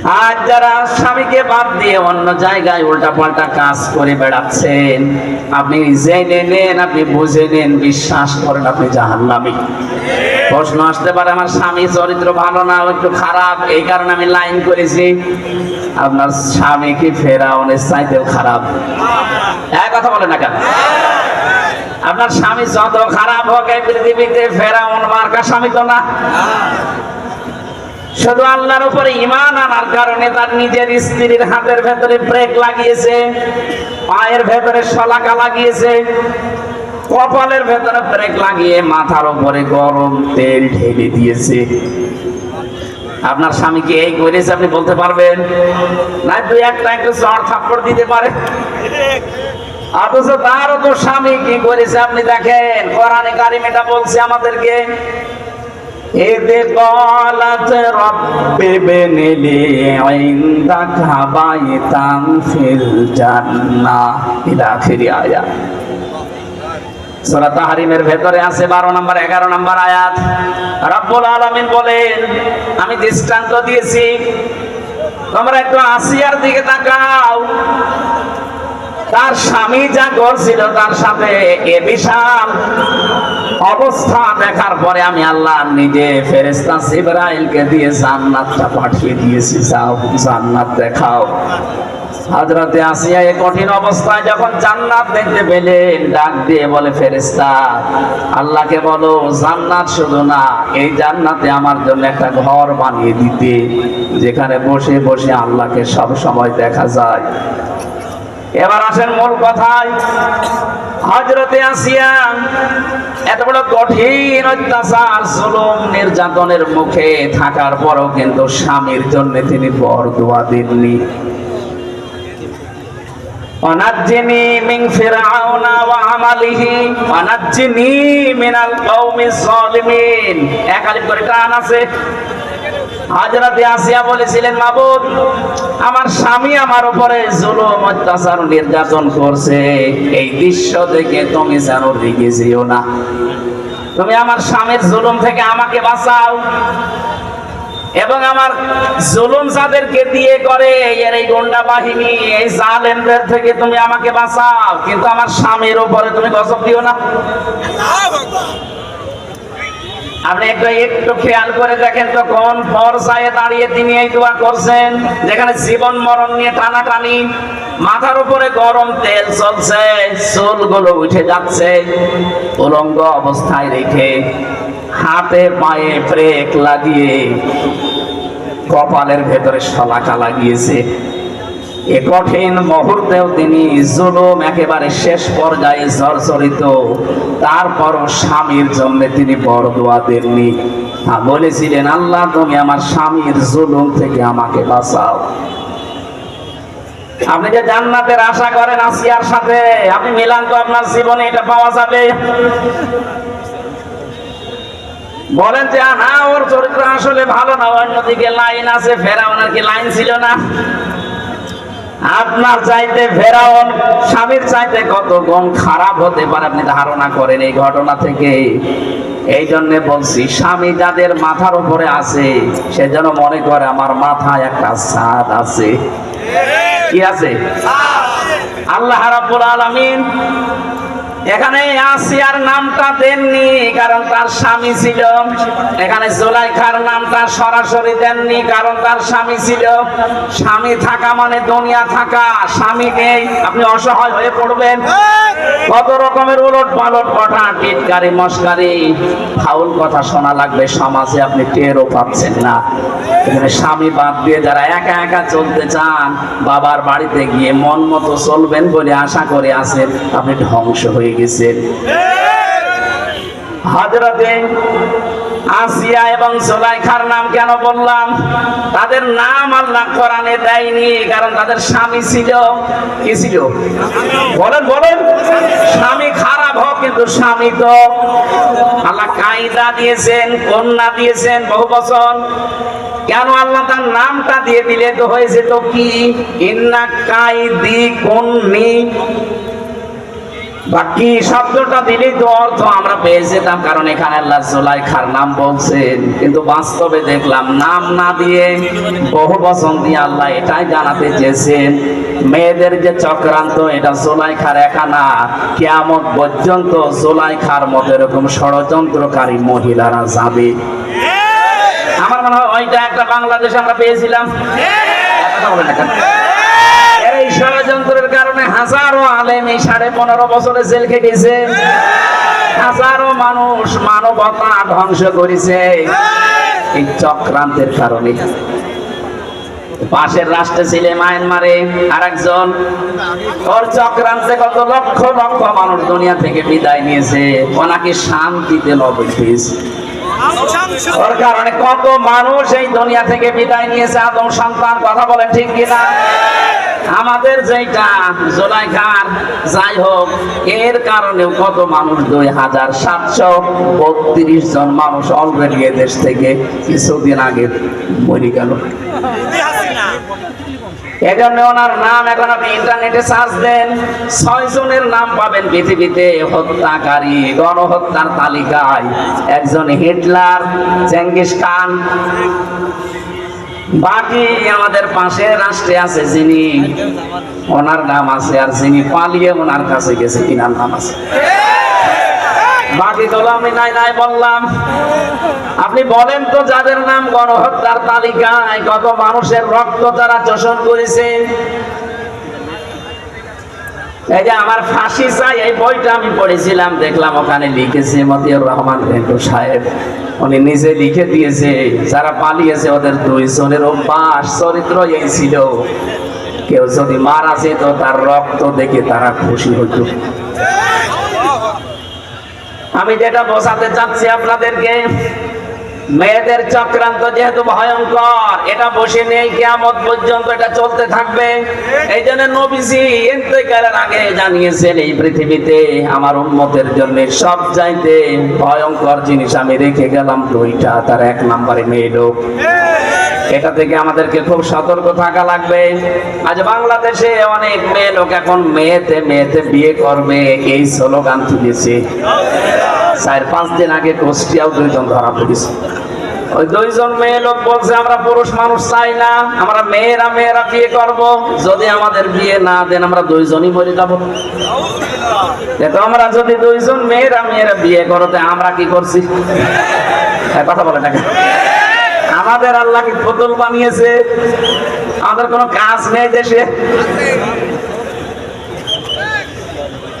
আজ যারা স্বামীকে বাদ দিয়ে অন্য জায়গায় উল্টা পাল্টা কাজ করে বেড়াচ্ছেন, আপনি জেনে নেন, আপনি বুঝে নেন, বিশ্বাস করেন আপনি জাহান্নামী। প্রশ্ন আসতে পারে, আমার স্বামী চরিত্র ভালো না, একটু খারাপ, এই কারণে আমি লাইন করেছি। আপনার স্বামী কি ফেরাউনের চাইতেও খারাপ? এক কথা বলে না কেন? আপনার স্বামী যত খারাপ হোক এই পৃথিবীতে ফেরাউন মার্কা স্বামী তো না। শুধু আল্লাহর উপরে ঈমান আনার কারণে তার নিজের স্ত্রীর হাতের ভেতরে ব্রেক লাগিয়েছে, পায়ের ভেতরে শলাকা লাগিয়েছে, কপালের ভেতরে ব্রেক লাগিয়ে মাথার উপরে গরম তেল ঢেলে দিয়েছে। আপনার স্বামী কি এই করেছে আপনি বলতে পারবেন? না, দুই একটা একটু চড় থাপ্পড় দিতে পারে। অথচ তারও তো স্বামী কি করেছে আপনি দেখেন। কোরআনে কারিম এটা বলছে আমাদেরকে, এদে ক্বালাত রাব্বি বিনিলি ইনদাকা বাইতান ফিল জান্নাহ ইলা আখিরি আয়াত। সূরা তাহরিমের ভেতরে আছে 12 নম্বর 11 নম্বর আয়াত। রব্বুল আলামিন বলেন, আমি দৃষ্টান্ত দিয়েছি, তোমরা একটু আসিয়ার দিকে তাকাও। তার স্বামী যা করছিল তার সাথে এ বিশাল অবস্থা দেখার পরে আমি আল্লাহ নিজে ফেরেশতা জিবরাইলকে দিয়ে জান্নাতটা পাঠিয়ে দিয়েছি, যাও জান্নাত দেখাও। হযরতে আসিয়া এই কঠিন অবস্থায় যখন জান্নাত দেখতে পেলেন, ডাক দিয়ে বলে, ফেরেশতা আল্লাহকে বলো জান্নাত শুধু না, এই জান্নাতে আমার জন্য একটা ঘর বানিয়ে দিতে, যেখানে বসে বসে আল্লাহকে সব সময় দেখা যায়। এবার আসেন মূল কথায়। হযরতে আসিয়া এত বড় কঠিন অত্যাচার, জুলুম, নির্যাতনের মুখে থাকার পরও কিন্তু স্বামীর জন্য তিনি বরদোয়া দেননি। ওয়ানাজ্জিনি মিন ফিরআউনা ওয়া আমালিহি ওয়ানাজ্জিনি মিনাল কওমিজ যালিমিন। এক আলিফ করে টান আছে। হযরতে আসিয়া বলেছিলেন, মাবুদ আমার স্বামী আমার উপরে জুলুম, অত্যাচার, নির্যাতন করছে, এই দৃশ্য দেখে তুমি যেন রেগে যেও না, তুমি আমার স্বামীর জুলুম থেকে আমাকে বাঁচাও, এবং আমার জুলুম যাদেরকে দিয়ে করে এর এই গুন্ডা বাহিনী, এই জালেমদের থেকে তুমি আমাকে বাঁচাও, কিন্তু আমার স্বামীর উপরে তুমি গজব দিও না। আপনি একটু খেয়াল করে দেখেন তো, কোন পর্যায়ে দাঁড়িয়ে তিনি এই দোয়া করছেন, যেখানে জীবন মরণ নিয়ে টানাটানি, মাথার উপরে গরম তেল চলছে, চুলগুলো উঠে যাচ্ছে, উলঙ্গ অবস্থায় রেখে হাতে পায়ে ব্রেক লাগিয়ে কপালের ভেতরে শলাকা লাগিয়েছে। এ কঠিন মুহূর্তেও তিনি জুলুম একেবারে শেষ পর্যায়ে জর্জরিত, তারপরও স্বামীর জন্য তিনি বরদোয়া দেননি। বলেছিলেন, আল্লাহ তুমি আমার স্বামীর জুলুম থেকে আমাকে বাঁচাও। আপনি যে জান্নাতের আশা করেন আসিয়ার সাথে, আপনি মিলান তো আপনার জীবনে এটা পাওয়া যাবে? বলেন যে না, ওর চরিত্র আসলে ভালো না, অন্যদিকে লাইন আছে। ফেরাউনের কি লাইন ছিল না? আপনার চাইতে ফেরাউন স্বামীর চাইতে কত গুণ খারাপ হতে পারে আপনি ধারণা করেন এই ঘটনা থেকে। এই জন্য বলছি, স্বামী যাদের মাথার উপরে আছে সে যেন মনে করে আমার মাথায় একটা ছাদ আছে। কি আছে? আল্লাহ রাব্বুল আলামিন এখানে আসিয়ার নামটা দেননি কারণ তার স্বামী ছিল, এখানে জুলাইখার নামটা সরাসরি দেননি কারণ তার স্বামী ছিল। স্বামী থাকা মানে দুনিয়া থাকা, স্বামী নেই আপনি অসহায় হয়ে পড়বেন। কত রকমের উলট পালট কথা, টিটকারি মস্কারি, ফাউল কথা শোনা লাগবে সমাজে, আপনি টেরও পাচ্ছেন না। এখানে স্বামী বাদ দিয়ে যারা একা একা চলতে চান, বাবার বাড়িতে গিয়ে মন মতো চলবেন বলে আশা করে আছেন, আপনি ধ্বংস হয়ে গেছেন। হযরতে আসিয়া এবং জুলাইখার নাম কেন বললাম? তাদের নাম আল্লাহ কোরআনে দেয়নি কারণ তাদের স্বামী ছিল। কি ছিল? বলেন বলেন। স্বামী খারাপ হোক কিন্তু স্বামী তো আল্লাহ কায়দা দিয়েছেন, কন্যা দিয়েছেন, বহুবচন। কেন আল্লাহ তার নামটা দিয়ে দিলে তো হয়েছে তো কি, ইন্না কাইদি কুন্নি, বাকি শব্দটা দিলেই তো অর্থ আমরা পেয়ে যেতাম, কারণ এখানে আল্লাহ জুলাইখার নাম বলছেন, কিন্তু বাস্তবে দেখলাম নাম না দিয়ে বহু বচন দিয়ে আল্লাহ এটাই জানাতে চেয়েছেন মেয়েদের যে চক্রান্ত এটা জুলাইখার একা না, কিয়ামত পর্যন্ত জুলাইখার মতো এরকম ষড়যন্ত্রকারী মহিলারা যাবে। আমার মনে হয় ওইটা একটা বাংলাদেশে আমরা পেয়েছিলাম। এই ষড়যন্ত্রের কারণে হাজারো আলেম এই 15.5 বছরে জেল খেটেছে, হাজারো মানুষ মানবতা ধ্বংস করেছে এই চক্রান্তের কারণে। পাশের রাষ্ট্রে ছিল মায়ানমারে আরেকজন, ওর চক্রান্তে কত লক্ষ লক্ষ মানুষ দুনিয়া থেকে বিদায় নিয়েছে, ওনাকে শান্তিতে লবণিয়েছে। ওর কারণে কত মানুষ এই দুনিয়া থেকে বিদায় নিয়েছে, আদম সন্তান। কথা বলেন ঠিক কিনা? আমাদের যেটা জুলাইখার যাই হোক, এর কারণেও কত মানুষ 2732 জন মানুষ অলরেডি এদেশ থেকে কিছুদিন আগে মরে গেল। এজন্য ওনার নাম এখন আপনি ইন্টারনেটে সার্চ দেন, 6 জনের নাম পাবেন পৃথিবীতে হত্যাকারী গণহত্যার তালিকায়। একজন হিটলার, চেঙ্গিস খান, বাকি আমাদের পাশের রাষ্ট্রে আছে যিনি, ওনার নাম আছে, আর যিনি পালিয়ে ওনার কাছে গেছে কিনার নাম আছে। বাকি তো আমি নাই বললাম। আপনি বলেন তো যাদের নাম গণহত্যার তালিকায়, কত মানুষের রক্ত তারা চোষণ করেছে। এই যে আমার ফাঁসি চাই এই বইটা আমি পড়েছিলাম, দেখলাম ওখানে লিখেছে মতিউর রহমান রেন্টু সাহেব, উনি নিজে লিখে দিয়েছে যারা পালিয়েছে ওদের 2 জনের অভ্যাস চরিত্র এই ছিল, কেউ যদি মারা যেত তার রক্ত দেখে তারা খুশি হতো। আমি যেটা বোঝাতে চাচ্ছি আপনাদেরকে, মেয়েদের চক্রান্ত যেহেতু ভয়ঙ্কর, এটা বসে নেই, কিয়ামত পর্যন্ত এটা চলতে থাকবে। এই জন্য নবীজি ইন্তেকালের আগে জানিয়েছেন এই পৃথিবীতে আমার উম্মতের জন্য সবচাইতে ভয়ঙ্কর জিনিস আমি রেখে গেলাম 2টা, তার 1 নম্বরে মেয়ে লোক। এটা থেকে আমাদেরকে খুব সতর্ক থাকা লাগবে। আজ বাংলাদেশে অনেক মেয়ে লোক এখন মেয়েতে বিয়ে করবে এই স্লোগান তুলেছে। 4-5 দিন আগে কুষ্টিয়াও 2 জন ধরা পড়েছে। ওই 2 জন মেয়ে লোক বলছে আমরা পুরুষ মানুষ চাই না, আমরা মেয়েরা বিয়ে করব, যদি আমাদের বিয়ে না দেন আমরা 2 জনই মরে যাব। আমরা যদি 2 জন মেয়েরা বিয়ে করতে আমরা কি করছি? কথা বলে না, আমাদের আল্লাহ কি পুতুল বানিয়েছে? আমাদের কোনো কাজ নেই দেশে?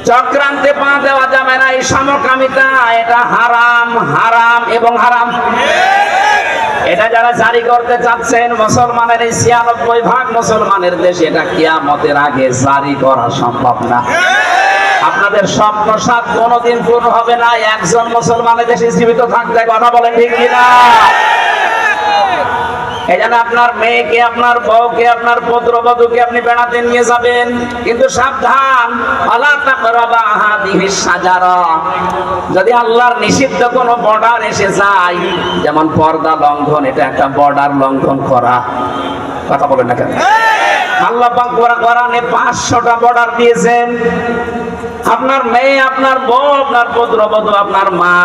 চক্রান্তে পা দেওয়া যাবে না, এই সমকামিতা এটা হারাম, হারাম এবং হারাম। এটা যারা জারি করতে চাচ্ছেন, মুসলমানের এই 96% মুসলমানের দেশে এটা কিয়ামতের আগে জারি করা সম্ভব না। আপনাদের স্বপ্ন সাথ কোনোদিন পূর্ণ হবে না একজন মুসলমানের দেশে জীবিত থাকতে। কথা বলেন ঠিক কিনা? এই জন্য আপনার মেয়েকে, আপনার বউকে, আপনার পুত্রবধূকে আপনি বেড়াতে নিয়ে যাবেন, কিন্তু সাবধান, আলা তাকরাবা হাদিহিস শাজারা। যদি আল্লাহর নিষিদ্ধ কোনো বর্ডার এসে যায়, যেমন পর্দা লঙ্ঘন, এটা একটা বর্ডার লঙ্ঘন করা। কথা বলেন না কেন? আল্লাহ পাক কোরআনে 500টা বর্ডার দিয়েছেন। আপনার মেয়ে, আপনার বউ, আপনার পুত্রবধূ, আপনার মা,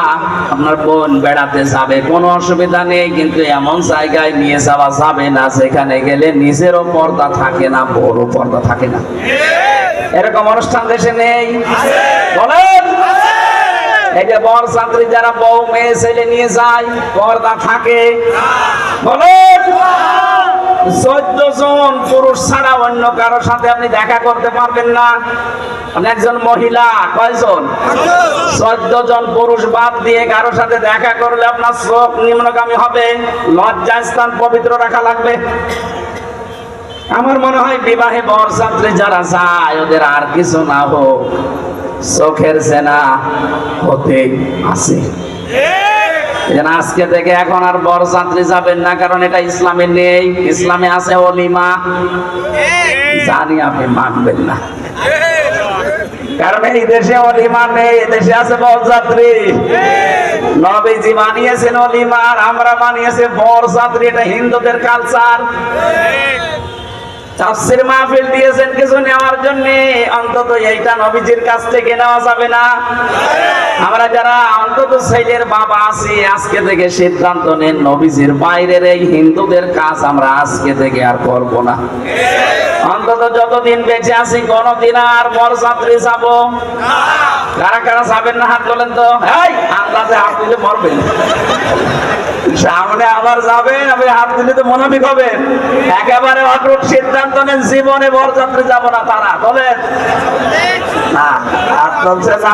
আপনার বোন বেড়াতে যাবে, কোনো অসুবিধা নেই, কিন্তু এমন জায়গায় নিয়ে যাওয়া যাবে না যেখানে গেলে নিজেরও পর্দা থাকে না, বড় পর্দা থাকে না। এরকম অনুষ্ঠান দেশে নেই? বলেন। এই যে বরযাত্রী যারা বউ মেয়ে ছেলে নিয়ে যায়, পর্দা থাকে? বলেন। 14 জন পুরুষ ছাড়া অন্য কারোর সাথে আপনি দেখা করতে পারবেন না। একজন মহিলা কয়জন? 14 জন পুরুষ বাদ দিয়ে কারোর সাথে দেখা করলে আপনার চোখ নিম্নগামী হবে, লজ্জাস্থান পবিত্র রাখা লাগবে। আমার মনে হয় বিবাহে বরযাত্রী যারা যায় ওদের আর কিছু না হোক, চোখের জেনা হতে আছে। আজকে থেকে এখন আর বরযাত্রী যাবেন না, কারণ এটা ইসলামে নেই। ইসলামে আছে ওলিমা, জানি আপনি মানবেন না, কারণ এই দেশে ওলিমা নেই, দেশে আছে বরযাত্রী। নবীজি বানিয়েছেন ওলিমা, আর আমরা বানিয়েছে বরযাত্রী। এটা হিন্দুদের কালচার। তাফসীর মাহফিল দিয়েছেন কিছু নেওয়ার জন্য, অন্তত এইটা নবীজির কাছ থেকে নেওয়া যাবে না? আমরা যারা অন্তত ছেলের বাবা আছি, আজকে থেকে সিদ্ধান্ত নেন নবীজির বাইরের এই হিন্দুদের কাজ আমরা আজকে থেকে আর করব না। অন্তত যতদিন বেঁচে আছি কোনদিন আর বরযাত্রী যাব না। কারা কারা যাবেন না হাত তোলেন তো। এই আন্দাজে হাত দিলে মরবেন, সামনে আবার যাবেন, আপনি হাত দিলে তো মুনাফিক হবেন। একেবারে অটুট সিদ্ধান্ত নেন জীবনে বরযাত্রী যাব না। তারা বলেন না, হাত তুলছে না,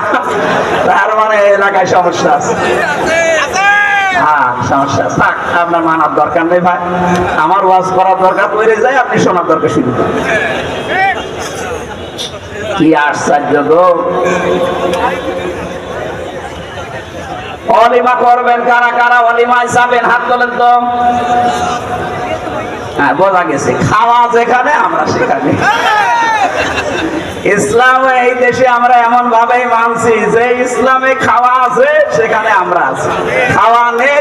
তার মানে এলাকায় সমস্যা আছে। হ্যাঁ সমস্যা থাক, আপনার মানার দরকার নেই ভাই, আমার ওয়াজ করার দরকার পড়ে যায়, আপনি শোনার দরকার শুরু করেন। কি আশ্চর্য গো! অলিমা করবেন কারা কারা? অলিমায় যাবেন হাত তোলেন তো। হ্যাঁ বোঝা গেছে, খাওয়া যেখানে আমরা সেখানে। ইসলাম এই দেশে আমরা এমন ভাবে মানছি যে ইসলামে খাওয়া আছে সেখানে আমরা আছি, খাওয়া নেই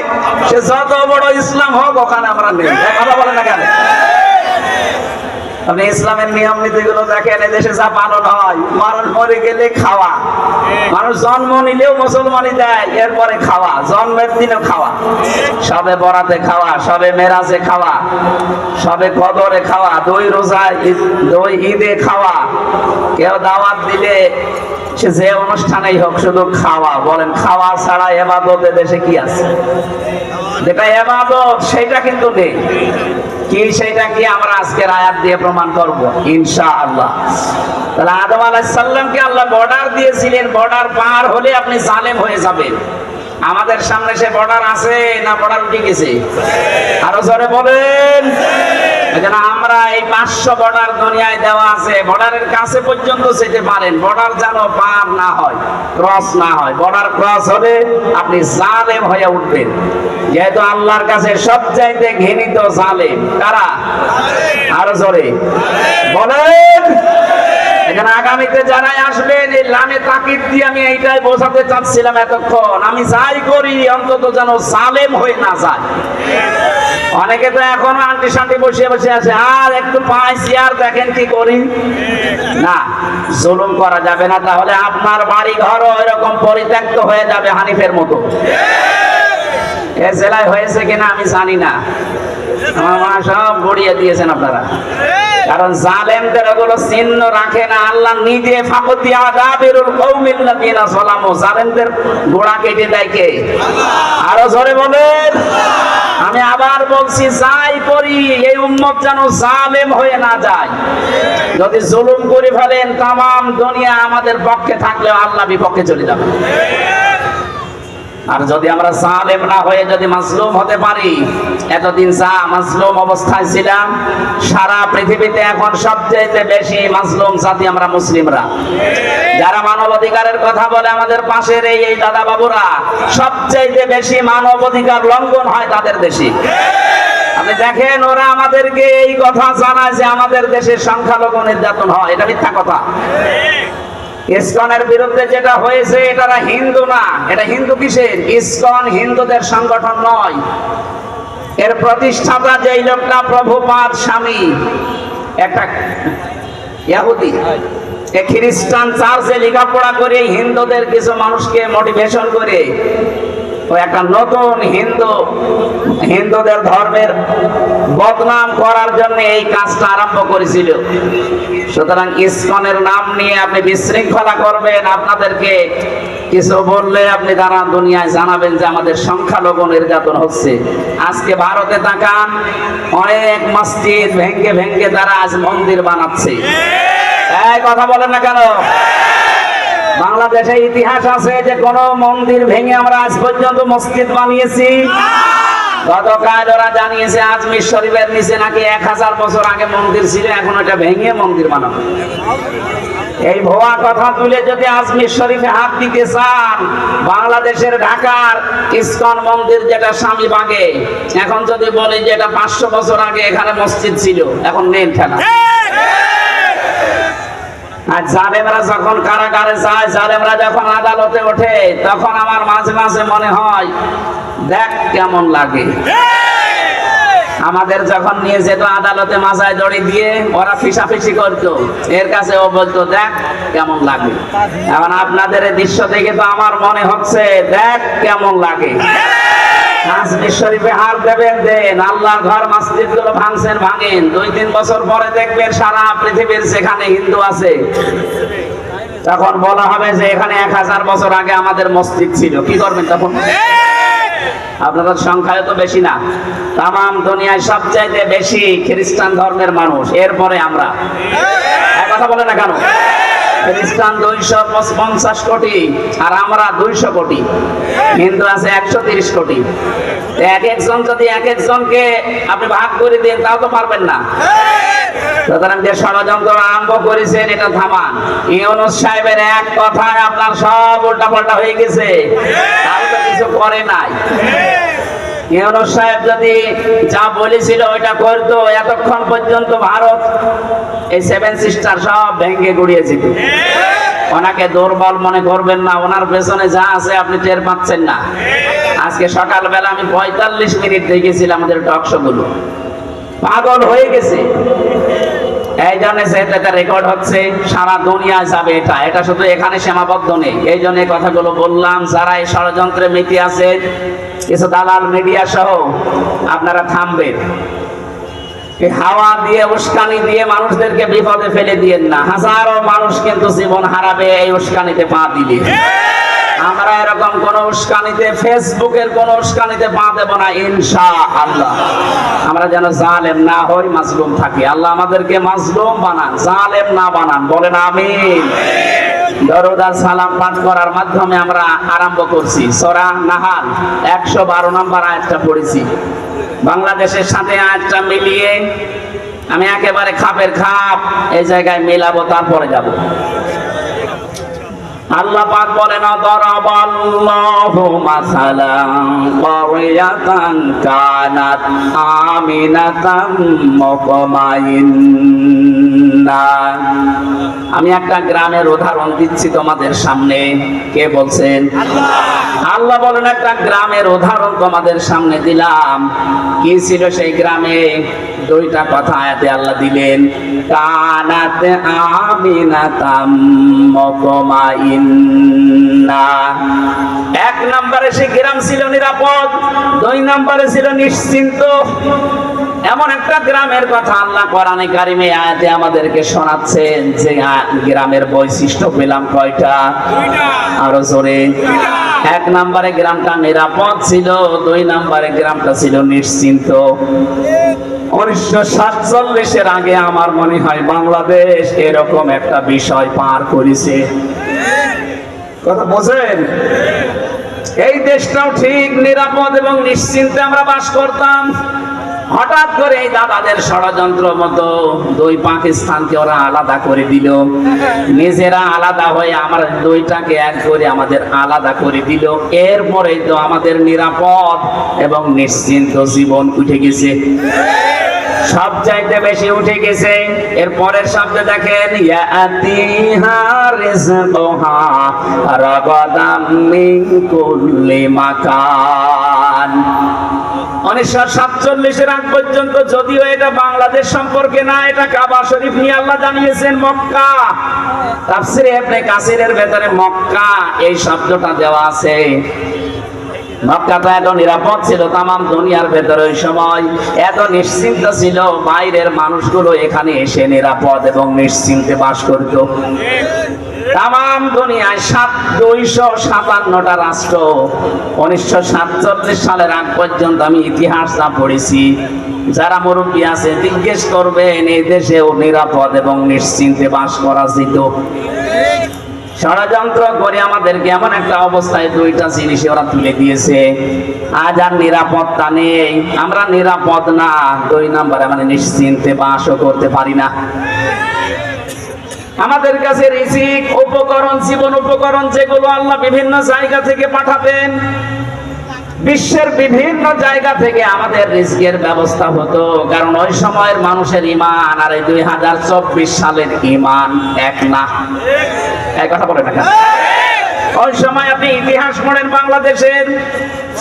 সে যত বড় ইসলাম হোক ওখানে আমরা নেই। কথা বলে না কেন? আপনি ইসলামের নিয়ম নীতি গুলো দেখেন, দেশে যা পালন হয়, মানুষ মরে গেলে খাওয়া, মানুষ জন্ম নিলেও মুসলমানই দেয়, এরপরে খাওয়া, জন্মের দিনেও খাওয়া, সবে বরাতে খাওয়া, সবে মেরাজে খাওয়া, সবে কদরে খাওয়া, দই রোজায়, দই ঈদে খাওয়া, কেউ দাওয়াত দিলে সে যে অনুষ্ঠানেই হোক শুধু খাওয়া। বলেন খাওয়া ছাড়া ইবাদত দেশে কি আছে? যেটা ইবাদত সেটা কিন্তু নেই। কি সেটা কি আমরা আজকের আয়াত দিয়ে প্রমাণ করব ইনশাআল্লাহ। তাহলে আদম আলাইহিস সালামকে আল্লাহ বর্ডার দিয়েছিলেন, বর্ডার পার হলে আপনি জালেম হয়ে যাবেন। আমাদের সামনে সে বর্ডার আছে না বর্ডার উঠে গেছে? আরো জোরে বলেন। এজন্য আমরা এই 500 বর্ডার দুনিয়ায় দেওয়া আছে, বর্ডারের কাছে পর্যন্ত যেতে পারেন, বর্ডার যেন পার না হয়, ক্রস না হয়। বর্ডার ক্রস হলে আপনি জালেম হয়ে উঠবেন, যেহেতু আল্লাহর কাছে সবচাইতে ঘৃণিত জালেম কারা? আরো জোরে বলেন। এখানে আগামীতে যারাই আসবেন এই লামে তাকিদ দিয়ে আমি এইটাই বোঝাতে চাচ্ছিলাম এতক্ষণ, আমি যাই করি অন্তত যেন জালেম হয়ে না যায়। অনেকে তো এখনো আন্টি শান্তি বসে বসে আছে, আর একটু পাইছি আর দেখেন কি করি। না, জুলুম করা যাবে না, তাহলে আপনার বাড়ি ঘরও এরকম পরিত্যক্ত হয়ে যাবে হানিফের মতো। এ জেলায় হয়েছে কিনা আমি জানি না, আমার মা সব গড়িয়ে দিয়েছেন আপনারা। কারণ জালেমদের ওগুলো চিহ্ন রাখে না, আল্লাহ নিজে ফাকতি আদাবিরুল কওমিল্লাযিনা যালামু, জালেমদের গোড়া কেটে দেয় কে? আরো জোরে বলেন। আমি আবার বলছি, যাই করি এই উম্মত যেন জালেম হয়ে না যায়। যদি জুলুম করে ফেলেন তামাম দুনিয়া আমাদের পক্ষে থাকলেও আল্লাহ বিপক্ষে চলে যাবে। আর যদি আমরা জালেম না হয়ে যদি মাজলুম হতে পারি, এতদিন যা মাজলুম অবস্থায় ছিলাম, সারা পৃথিবীতে এখন সবচেয়ে বেশি মাজলুম জাতি আমরা মুসলিমরা। যারা মানবাধিকারের কথা বলে আমাদের পাশের এই দাদা বাবুরা, সবচেয়ে বেশি মানবাধিকার লঙ্ঘন হয় তাদের দেশে। আপনি দেখেন ওরা আমাদেরকে এই কথা জানায় যে আমাদের দেশে সংখ্যালঘু নির্যাতন হয়, এটা মিথ্যা কথা। ইসকনের বিরুদ্ধে যেটা হয়েছে এটা হিন্দু না, এটা হিন্দু কিসের? ইসকন হিন্দুদের সংগঠন নয়। এর প্রতিষ্ঠাতা যেই লোকটা প্রভুপাদ স্বামী, একটা ইহুদি, এ খ্রিস্টান চার্চে লেখাপড়া করে হিন্দুদের কিছু মানুষকে মোটিভেশন করে ও একটা নতুন হিন্দুদের ধর্মের বদনাম করার জন্য এই কাজটা আরম্ভ করেছিল। সুতরাং ইসকনের নাম নিয়ে আপনি বিশৃঙ্খলা করবেন, আপনাদেরকে কিছু বললে আপনি তারা দুনিয়ায় জানাবেন যে আমাদের সংখ্যালঘু নির্যাতন হচ্ছে। আজকে ভারতে তাকান, অনেক মসজিদ ভেঙ্গে ভেঙ্গে তারা আজ মন্দির বানাচ্ছে। এই কথা বলেন না কেন? বাংলাদেশে ইতিহাস আছে যে কোন মন্দির ভেঙে আমরা আজ পর্যন্ত মসজিদ বানিয়েছি? গতকাল ওরা জানিয়েছে আজমির শরীফের নিচে নাকি 1000 বছর আগে মন্দির ছিল, এখন ওটা ভেঙে মন্দির বানাবে। এই ভুয়া কথা তুলে যদি আজমির শরীফে হাত দিতে চান, বাংলাদেশের ঢাকার ইসকন মন্দির যেটা স্বামীবাগে, এখন যদি বলে যে এটা 500 বছর আগে এখানে মসজিদ ছিল, এখন নেন খেলা। আর জালেমরা যখন কারাগারে যায়, জালেমরা যখন আদালতে ওঠে, তখন আমার মাঝে মাঝে মনে হয় দেখ কেমন লাগে। আমাদের যখন নিয়ে যেত আদালতে মাথায় দড়ি দিয়ে ওরা ফিসাফিসি করতো, এর কাছে ও বলতো দেখ কেমন লাগে। এখন আপনাদের এই দৃশ্য দেখে তো আমার মনে হচ্ছে দেখ কেমন লাগে। তাসবিহ শরীফে হাত দেবেন দেন, আল্লাহর ঘর মসজিদ গুলো ভাঙছেন ভাঙেন, 2-3 বছর পরে দেখবেন সারা পৃথিবীর যেখানে হিন্দু আছে তখন বলা হবে যে এখানে 1000 বছর আগে আমাদের মসজিদ ছিল। কি করবেন তখন? আপনাদের সংখ্যায় তো বেশি না, তাম দুনিয়ায় সবচাইতে বেশি খ্রিস্টান ধর্মের মানুষ, এরপরে আমরা। এক কথা বলে না কেন? খ্রিস্টান 250 কোটি আর আমরা 200 কোটি, হিন্দু আছে 130 কোটি। এক একজন যদি এক একজনকে আপনি ভাগ করে দেন তাও তো পারবেন না। সুতরাং যে ষড়যন্ত্র আরম্ভ করেছেন এটা থামান। ইউনূস সাহেবের এক কথায় আপনার সব উল্টাপাল্টা হয়ে গেছে, তাও তো কিছু করে নাই। ইউনূস সাহেব যদি যা বলেছিল ওইটা করতো, এতক্ষণ পর্যন্ত ভারত এই 7 সিস্টার সব ভেঙে গুড়িয়ে যেত। ওনাকে দুর্বল মনে করবেন না, ওনার পেছনে যা আছে আপনি টের পাচ্ছেন না। আজকে সকালবেলা আমি 45 মিনিট দেখেছিলাম আমাদের টকশো গুলো, পাগল হয়ে গেছে। এই জন্য সেটা রেকর্ড হচ্ছে, সারা দুনিয়ায় যাবে এটা, এটা শুধু এখানে সীমাবদ্ধ নেই। এই জন্য এই কথাগুলো বললাম। যারা এই ষড়যন্ত্রে মেতে আছে, কিছু দালাল মিডিয়া সহ, আপনারা থামবেন। এই হাওয়া দিয়ে উস্কানি দিয়ে মানুষদেরকে বিপদে ফেলে দিয়েন না। হাজারো মানুষ কিন্তু জীবন হারাবে এই উস্কানিতে পা দিলে। আমরা এরকম কোন উস্কানিতে, ফেসবুকের কোন উস্কানিতে পা দেব না ইনশাআল্লাহ। আমরা যেন জালেম না হই, মাজলুম থাকি। আল্লাহ আমাদেরকে মাজলুম বানান, জালেম না বানান। বলেন আমিন। দরুদ আর সালাম পাঠ করার মাধ্যমে আমরা আরম্ভ করছি। সূরা নাহাল 112 নম্বর আয়াতটা পড়েছি। বাংলাদেশের সাথে আয়াতটা মিলিয়ে আমি একেবারে খাপের খাপ এই জায়গায় মেলাবো, তারপরে যাব। আল্লাহ পাক বলেন, দরাবাল্লাহু মাসালান ক্বরিয়াতান কানাত আমিনাতাম মুতমাইন্না। আমি একটা গ্রামের উদাহরণ দিচ্ছি তোমাদের সামনে। কে বলছেন? আল্লাহ বলেন একটা গ্রামের উদাহরণ তোমাদের সামনে দিলাম। কি ছিল সেই গ্রামে? দুইটা কথা আয়াতে আল্লাহ দিলেন। কানাত আমিনাতাম মুতমাইন্না। এক নম্বরে সেই গ্রাম ছিল নিরাপদ, 2 নম্বরে ছিল নিশ্চিন্ত। এমন একটা গ্রামের কথা আল্লাহ কোরআনে কারিমে আয়াতে আমাদেরকে শোনাচ্ছেন যে গ্রামের বৈশিষ্ট্য পেলাম কয়টা? আরো জোরে। 1 নম্বরে গ্রামটা নিরাপদ ছিল, 2 নম্বরে গ্রামটা ছিল নিশ্চিন্ত। 1947-এর আগে আমার মনে হয় বাংলাদেশ এরকম একটা বিষয় পার করেছে। কথা বোঝেন? এই দেশটাও ঠিক নিরাপদ এবং নিশ্চিন্তে আমরা বাস করতাম। হঠাৎ করে এই দাদাদের ষড়যন্ত্র মতো 2 পাকিস্তানকে ওরা আলাদা করে দিল, নিজেরা আলাদা হয়ে আমরা 2টাকে এক করে আমাদের আলাদা করে দিল। এরপরে তো আমাদের নিরাপদ এবং নিশ্চিন্ত জীবন উঠে গেছে। সব চাইতে বেশি উঠে গেছে এর পরের শব্দে দেখেন, ইয়াতিহা রিজকুহা রাগাদাম মিন কুল্লি মাকান। 1947-এর আগ পর্যন্ত, যদিও এটা বাংলাদেশ সম্পর্কে না, এটা কাবা শরীফ নিয়ে আল্লাহ জানিয়েছেন মক্কা। তাফসীরে ইবনে কাসিরের ভেতরে মক্কা এই শব্দটা দেওয়া আছে। মক্কাটা এত নিরাপদ ছিল, তামাম দুনিয়ার ভেতরে ওই সময় এত নিশ্চিন্ত ছিল, বাইরের মানুষগুলো এখানে এসে নিরাপদ এবং নিশ্চিন্তে বাস করত। তামাম দুনিয়ায় 257টা রাষ্ট্র। 1947 সালের আগ পর্যন্ত আমি ইতিহাসটা পড়েছি। যারা মুরব্বী আছে জিজ্ঞেস করবেন, এই দেশেও নিরাপদ এবং নিশ্চিন্তে বাস করা যেত। ষড়যন্ত্র করে আমাদেরকে এমন একটা অবস্থায় 2টা জিনিস ওরা তুলে দিয়েছে। আজ আর নিরাপত্তা নেই, আমরা নিরাপদ না। 2 নম্বরে মানে নিশ্চিন্তে বাসও করতে পারি না। আমাদের কাছে রিজিক, উপকরণ, জীবন উপকরণ যেগুলো আল্লাহ বিভিন্ন জায়গা থেকে পাঠাতেন, বিশ্বের বিভিন্ন জায়গা থেকে আমাদের রিজিকের ব্যবস্থা হতো। কারণ ওই সময়ের মানুষের ঈমান আর এই 2024 সালের ঈমান এক না। এই কথা বলে না কেন? ওই সময় আপনি ইতিহাস পড়েন বাংলাদেশের,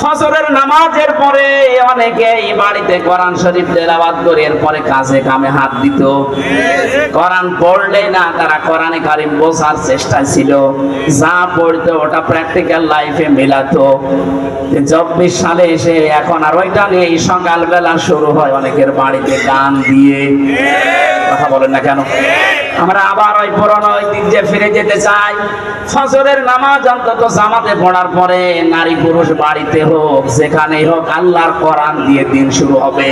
ফজরের নামাজের পরে অনেকেই বাড়িতে কোরআন শরীফ তেলাওয়াত করে এরপরে কাজে কামে হাত দিত। কোরআন পড়লে না তারা কোরআনে কারিম বোঝার চেষ্টা ছিল, যা পড়তো ওটা প্র্যাকটিক্যাল লাইফে মেলাতো। 24 সালে এসে এখন আর ওইটা নেই, সকালবেলা শুরু হয় অনেকের বাড়িতে গান দিয়ে। কথা বলেন না কেন? আমরা আবার ওই পুরনো ঐতিহ্যে ফিরে যেতে চাই। ফজরের নামাজ অন্তত জামাতে পড়ার পরে নারী পুরুষ বাড়িতে হোক যেখানেই হোক আল্লাহর কোরআন দিয়ে দিন শুরু হবে।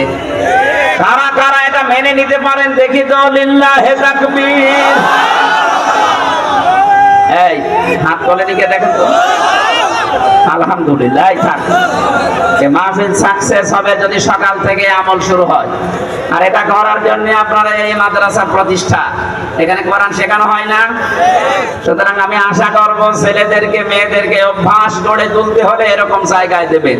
কারা কারা এটা মেনে নিতে পারেন দেখি তো? লিল্লাহে তাকবীর। এই হাত তোলেন কে দেখেন তো? আলহামদুলিল্লাহ। থাক, এই মাহফিল সাকসেস হবে যদি সকাল থেকে আমল শুরু হয়। আর এটা করার জন্য আপনারা এই মাদ্রাসা প্রতিষ্ঠা, এখানে কোরআন শেখানো হয় না। সুতরাং আমি আশা করব ছেলেদেরকে মেয়েদেরকে অভ্যাস গড়ে তুলতে হলে এরকম জায়গায় দেবেন।